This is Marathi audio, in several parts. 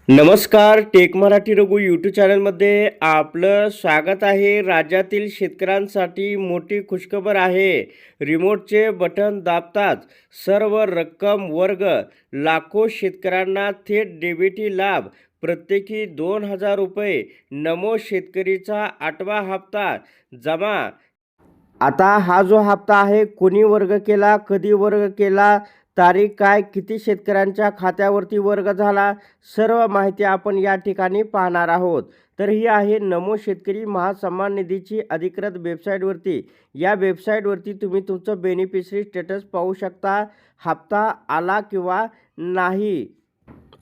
नमस्कार. टेक मराठी रघु यूट्यूब चॅनलमध्ये आपलं स्वागत आहे. राज्यातील शेतकऱ्यांसाठी मोठी खुशखबर आहे. रिमोटचे बटन दाबताच सर्व रक्कम वर्ग. लाखो शेतकऱ्यांना थेट डीबीटी लाभ. प्रत्येकी 2,000 रुपये. नमो शेतकरीचा 8वा हप्ता जमा. आता हा जो हप्ता आहे कोणी वर्ग केला, कधी वर्ग केला, तारीख काय, किती शेतकऱ्यांच्या खात्यावरती वर्ग झाला, सर्व माहिती आपण या ठिकाणी पाहणार आहोत. तर ही आहे नमो शेतकरी महासन्मान निधीची अधिकृत वेबसाईटवरती. या वेबसाईटवरती तुम्ही तुमचं बेनिफिशरी स्टेटस पाहू शकता. हप्ता आला किंवा नाही.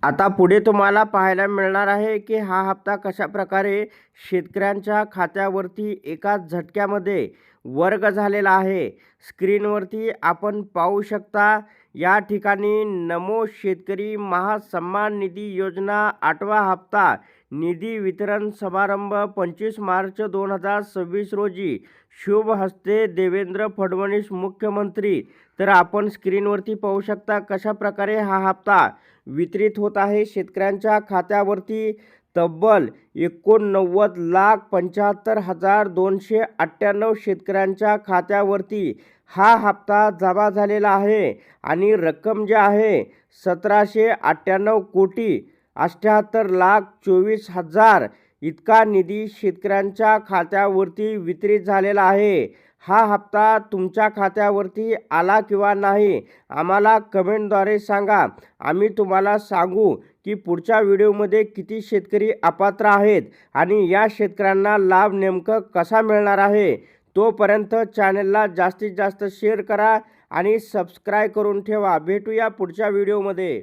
आता पुढे तुम्हाला पाहायला मिळणार आहे की हा हप्ता कशा प्रकारे शेतकऱ्यांच्या खात्यावरती एकाच झटक्यामध्ये वर्ग झालेला आहे. स्क्रीनवरती आपण पाहू शकता. या ठिकाणी नमो शेतकरी महासन्मान निधी योजना 8वा हप्ता निधी वितरण समारंभ 25 मार्च 2026 रोजी शुभ हस्ते देवेंद्र फडणवीस मुख्यमंत्री. तर आपण स्क्रीनवरती पाहू शकता कशा प्रकारे हा हप्ता वितरित होत आहे शेतकऱ्यांच्या खात्यावरती. तब्बल 89,75,298 शेतकऱ्यांच्या खात्यावरती हा हप्ता जमा झालेला आहे आणि रक्कम जी आहे 1,798 कोटी 78,24,000 इतका निधी शेतकऱ्यांच्या खात्यावरती वितरित झालेला आहे. हा हप्ता तुमच्या खात्यावरती आला किंवा नाही आम्हाला कमेंटद्वारे सांगा. आम्ही तुम्हाला सांगू की पुढच्या व्हिडिओमध्ये किती शेतकरी अपात्र आहेत आणि या शेतकऱ्यांना लाभ नेमकं कसा मिळणार आहे. तोपर्यंत चॅनलला जास्तीत जास्त शेअर करा आणि सबस्क्राईब करून ठेवा. भेटूया पुढच्या व्हिडिओमध्ये.